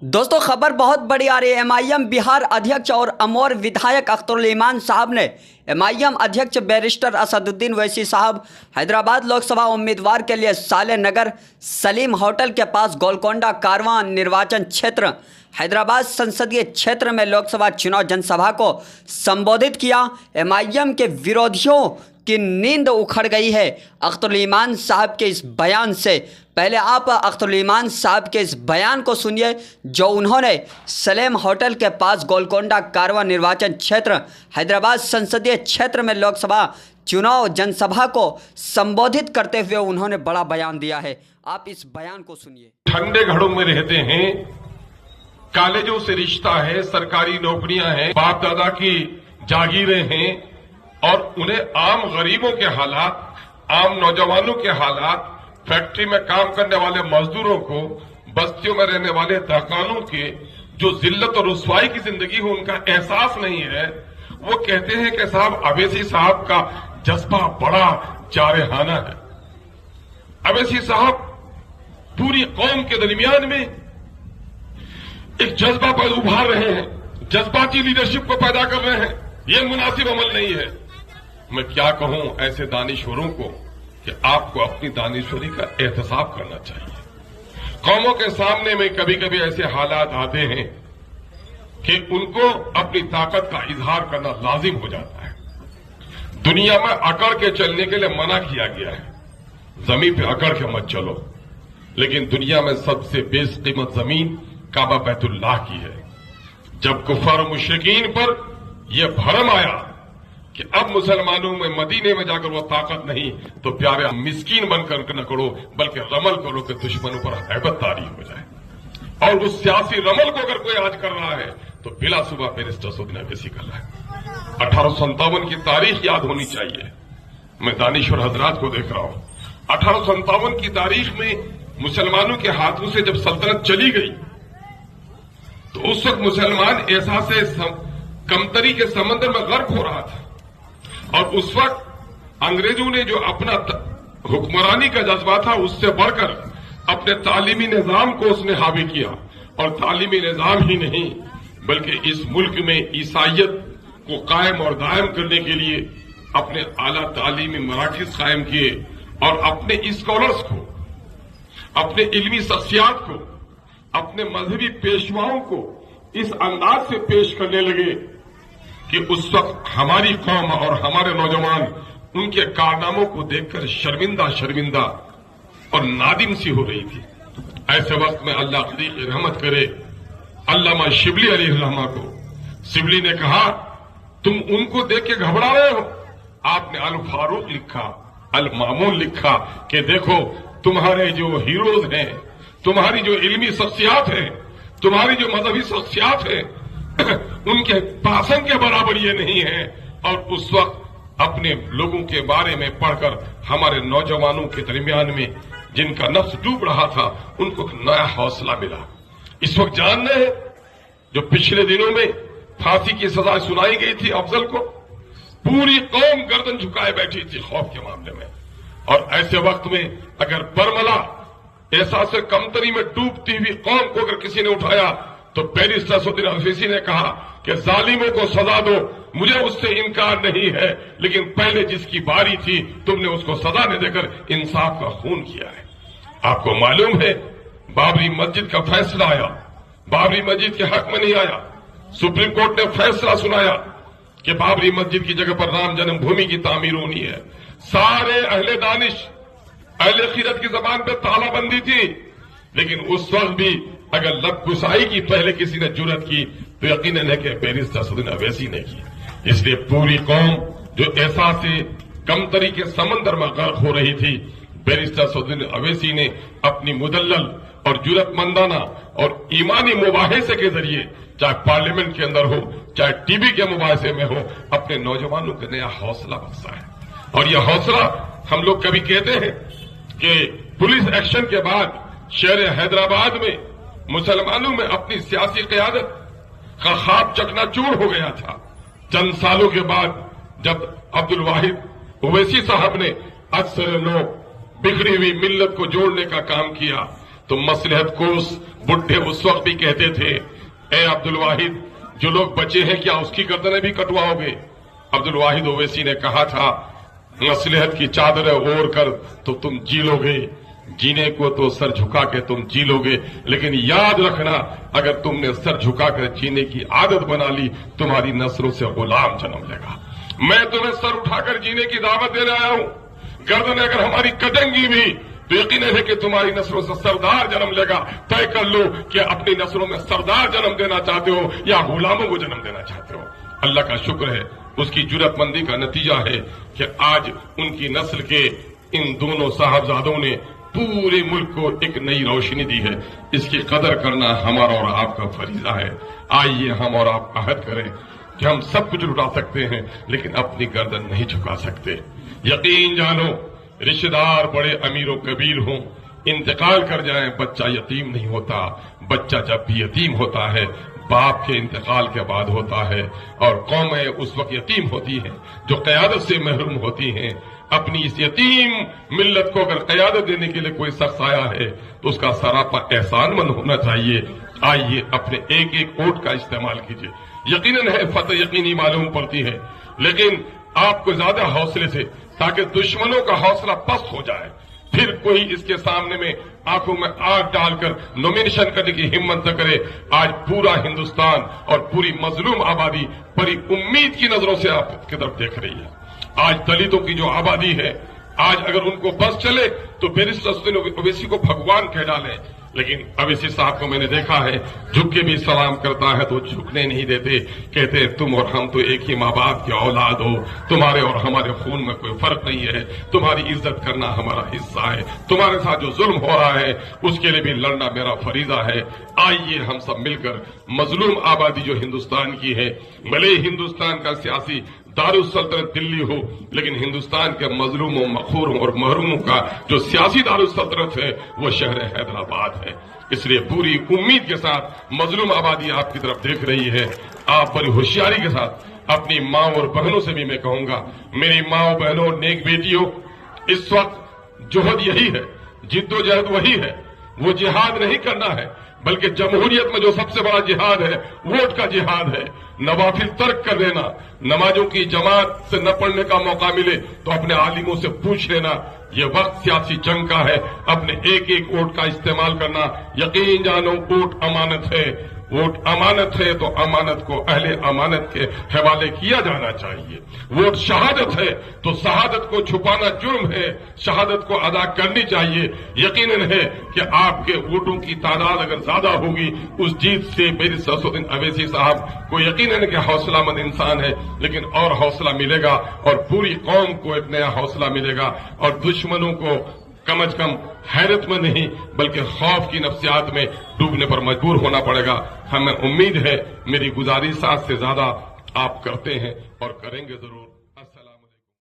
दोस्तों खबर बहुत बड़ी आ रही है। एमआईएम बिहार अध्यक्ष और अमौर विधायक अख्तरुल ईमान साहब ने एमआईएम अध्यक्ष बैरिस्टर असदुद्दीन ओवैसी साहब हैदराबाद लोकसभा उम्मीदवार के लिए साले नगर सलीम होटल के पास गोलकोंडा कारवां निर्वाचन क्षेत्र हैदराबाद संसदीय क्षेत्र में लोकसभा चुनाव जनसभा को संबोधित किया। एमआईएम के विरोधियों की नींद उखड़ गई है अख्तरुल ईमान साहब के इस बयान से। पहले आप अख्तरुल ईमान साहब के इस बयान को सुनिए जो उन्होंने सलेम होटल के पास गोलकोंडा कारवां निर्वाचन क्षेत्र हैदराबाद संसदीय क्षेत्र में लोकसभा चुनाव जनसभा को संबोधित करते हुए उन्होंने बड़ा बयान दिया है। आप इस बयान को सुनिए। ठंडे घरों में रहते हैं, कॉलेजों से रिश्ता है, सरकारी नौकरियां हैं, बाप दादा की जागीरें हैं और उन्हें आम गरीबों के हालात, आम नौजवानों के हालात, फैक्ट्री में काम करने वाले मजदूरों को, बस्तियों में रहने वाले दहकानों के जो जिल्लत और रुसवाई की जिंदगी हो उनका एहसास नहीं है। वो कहते हैं कि साहब अवैसी साहब का जज्बा बड़ा जारहाना है। अवैसी साहब पूरी कौम के दरमियान में एक जज्बा पर उभार रहे हैं, जज्बाती लीडरशिप को पैदा कर रहे हैं। ये मुनासिब अमल नहीं है। मैं क्या कहूं ऐसे दानिश्वरों को कि आपको अपनी दानिश्वरी का एहतसाब करना चाहिए। कौमों के सामने में कभी कभी ऐसे हालात आते हैं कि उनको अपनी ताकत का इजहार करना लाजिम हो जाता है। दुनिया में अकड़ के चलने के लिए मना किया गया है, जमीन पे अकड़ के मत चलो। लेकिन दुनिया में सबसे बेशकीमत जमीन काबा बैतुल्लाह की है। जब कुफार और मुशरिकीन पर यह भरम आया कि अब मुसलमानों में मदीने में जाकर वो ताकत नहीं, तो प्यारे मिस्कीन बनकर न करो बल्कि रमल करो कि दुश्मनों पर हैबत तारी हो जाए। और उस सियासी रमल को अगर कोई आज कर रहा है तो बिला सुबह बैरिस्टर असदुद्दीन ओवैसी कर रहा है। 1857 की तारीख याद होनी चाहिए। मैं दानिश्वर हजरात को देख रहा हूं। 1857 की तारीख में मुसलमानों के हाथों से जब सल्तनत चली गई तो उस वक्त मुसलमान एहसास कमतरी के समंदर में गर्क हो रहा था। और उस वक्त अंग्रेजों ने जो अपना हुक्मरानी का जज्बा था उससे बढ़कर अपने तालीमी निजाम को उसने हावी किया। और तालीमी निजाम ही नहीं बल्कि इस मुल्क में ईसाइयत को कायम और दायम करने के लिए अपने आला तालीमी मराकज़ कायम किए और अपने स्कॉलर्स को, अपने इल्मी शख्सियात को, अपने मजहबी पेशवाओं को इस अंदाज से पेश करने लगे कि उस वक्त हमारी कौम और हमारे नौजवान उनके कारनामों को देखकर शर्मिंदा और नादिम सी हो रही थी। ऐसे वक्त में अल्लाह की रहमत करे अल्लामा शिबली अलैहिर्रहमा को। शिबली ने कहा तुम उनको देख के घबरा रहे हो। आपने अल फारूक लिखा, अल मामून लिखा कि देखो तुम्हारे जो हीरोज हैं, तुम्हारी जो इल्मी शख्सियात हैं, तुम्हारी जो मजहबी शख्सियात हैं उनके भाषण के बराबर ये नहीं है। और उस वक्त अपने लोगों के बारे में पढ़कर हमारे नौजवानों के दरमियान में जिनका नफ्स डूब रहा था उनको नया हौसला मिला। इस वक्त जान रहे हैं जो पिछले दिनों में फांसी की सजा सुनाई गई थी अफजल को, पूरी कौम गर्दन झुकाए बैठी थी खौफ के मामले में। और ऐसे वक्त में अगर बरमला एहसास कमतरी में डूबती हुई कौम को अगर किसी ने उठाया तो बैरिस्टर असदुद्दीन ओवैसी ने कहा कि जालिमों को सजा दो, मुझे उससे इनकार नहीं है, लेकिन पहले जिसकी बारी थी तुमने उसको सजा न देकर इंसाफ का खून किया है। आपको मालूम है बाबरी मस्जिद का फैसला आया, बाबरी मस्जिद के हक में नहीं आया। सुप्रीम कोर्ट ने फैसला सुनाया कि बाबरी मस्जिद की जगह पर राम जन्मभूमि की तामीर होनी है। सारे अहले दानिश, अहले खीरत की जबान पे तालाबंदी थी, लेकिन उस वक्त भी अगर लब गुसाई की पहले किसी ने जुर्रत की तो यकीनन है कि बैरिस्टर असदुद्दीन ओवैसी ने की। इसलिए पूरी कौम जो एहसास कमतरी के समंदर में गर्क हो रही थी, बैरिस्टर असदुद्दीन ओवैसी ने अपनी मुदल्लल और जुर्रतमंदाना और ईमानी मुबाहिसे के जरिए, चाहे पार्लियामेंट के अंदर हो चाहे टीवी के मुबाहिसे में हो, अपने नौजवानों को नया हौसला बख्शा है। और यह हौसला हम लोग कभी कहते हैं कि पुलिस एक्शन के बाद शहर हैदराबाद में मुसलमानों में अपनी सियासी क़यादत का ख्वाब चकनाचूर हो गया था। चंद सालों के बाद जब अब्दुल वाहिद ओवैसी साहब ने अक्सर बिगड़ी हुई मिल्लत को जोड़ने का काम किया तो मसलहत कोस बुढ़े उस वक्त भी कहते थे, ए अब्दुल वाहिद, जो लोग बचे हैं क्या उसकी गर्दनें भी कटवाओगे? अब्दुल वाहिद ओवैसी ने कहा था, मसलहत की चादर ओढ़ कर तो तुम जी लोगे, जीने को तो सर झुका के तुम जी लोगे, लेकिन याद रखना अगर तुमने सर झुका कर जीने की आदत बना ली, तुम्हारी नस्लों से गुलाम जन्म लेगा। मैं तुम्हें सर उठाकर जीने की दावत देने आया हूं। गर्दन अगर हमारी कटेंगी भी तो यकीन है कि तुम्हारी नस्लों से सरदार जन्म लेगा। तय कर लो कि अपनी नस्लों में सरदार जन्म देना चाहते हो या गुलामों को जन्म देना चाहते हो। अल्लाह का शुक्र है, उसकी जुर्रतमंदी का नतीजा है कि आज उनकी नस्ल के इन दोनों साहबजादों ने पूरे मुल्क को एक नई रोशनी दी है। इसकी कदर करना हमारा और आपका फरीजा है। आइए हम और आप अहद करें कि हम सब कुछ लुटा सकते हैं लेकिन अपनी गर्दन नहीं झुका सकते। यकीन जानो, रिश्तेदार बड़े अमीर और कबीर हों, इंतकाल कर जाएं, बच्चा यतीम नहीं होता। बच्चा जब भी यतीम होता है बाप के इंतकाल के बाद होता है, और कौमें उस वक्त यतीम होती हैं जो क़यादत से महरूम होती हैं। अपनी इस यतीम मिल्लत को अगर क़यादत देने के लिए कोई शख्स आया है तो उसका सरापा एहसानमंद होना चाहिए। आइए अपने एक एक वोट का इस्तेमाल कीजिए। यकीनन है फतह यकीनी मालूम पड़ती है, लेकिन आपको ज्यादा हौसले से, ताकि दुश्मनों का हौसला पस्त हो जाए, फिर कोई इसके सामने में आंखों में आग डालकर नॉमिनेशन करने की हिम्मत न करे। आज पूरा हिंदुस्तान और पूरी मजलूम आबादी बड़ी उम्मीद की नजरों से आपकी तरफ देख रही है। आज दलितों की जो आबादी है, आज अगर उनको बस चले तो बैरिस्टर ओवैसी को भगवान कह डालें, लेकिन ओवैसी साहब को मैंने देखा है झुक के भी सलाम करता है तो झुकने नहीं देते। कहते हैं तुम और हम तो एक ही माँ बाप की औलाद हो, तुम्हारे और हमारे खून में कोई फर्क नहीं है, तुम्हारी इज्जत करना हमारा हिस्सा है, तुम्हारे साथ जो जुल्म हो रहा है उसके लिए भी लड़ना मेरा फरीजा है। आइए हम सब मिलकर मजलूम आबादी जो हिंदुस्तान की है, भले ही हिंदुस्तान का सियासी दारुसल्तनत दिल्ली हो, लेकिन हिंदुस्तान के मजलूमों, मखूरों और महरूमों का जो सियासी दारुसल्तनत है वो शहर हैदराबाद है। इसलिए पूरी उम्मीद के साथ मजलूम आबादी आपकी तरफ देख रही है। आप बड़ी होशियारी के साथ अपनी माँ और बहनों से भी मैं कहूंगा, मेरी माँ और बहनों, नेक बेटियों, इस वक्त जोहद यही है, जिद्दोजहद वही है। वो जिहाद नहीं करना है, बल्कि जमहूरियत में जो सबसे बड़ा जिहाद है वोट का जिहाद है। नवाफिल तर्क कर देना, नमाजों की जमात से न पढ़ने का मौका मिले तो अपने आलिमों से पूछ लेना। ये वक्त सियासी जंग का है, अपने एक एक वोट का इस्तेमाल करना। यकीन जानो वोट अमानत है, वोट अमानत है तो अमानत को अहले अमानत के हवाले किया जाना चाहिए। वोट शहादत है तो शहादत को छुपाना जुर्म है, शहादत को अदा करनी चाहिए। यकीनन है कि आपके वोटों की तादाद अगर ज्यादा होगी, उस जीत से बैरिस्टर असदुद्दीन ओवैसी साहब को यकीनन कि हौसलामंद इंसान है, लेकिन और हौसला मिलेगा और पूरी कौम को एक नया हौसला मिलेगा और दुश्मनों को कम अज कम हैरत में नहीं बल्कि खौफ की नफ्सियात में डूबने पर मजबूर होना पड़ेगा। हमें उम्मीद है मेरी गुजारिश से ज्यादा आप करते हैं और करेंगे जरूर।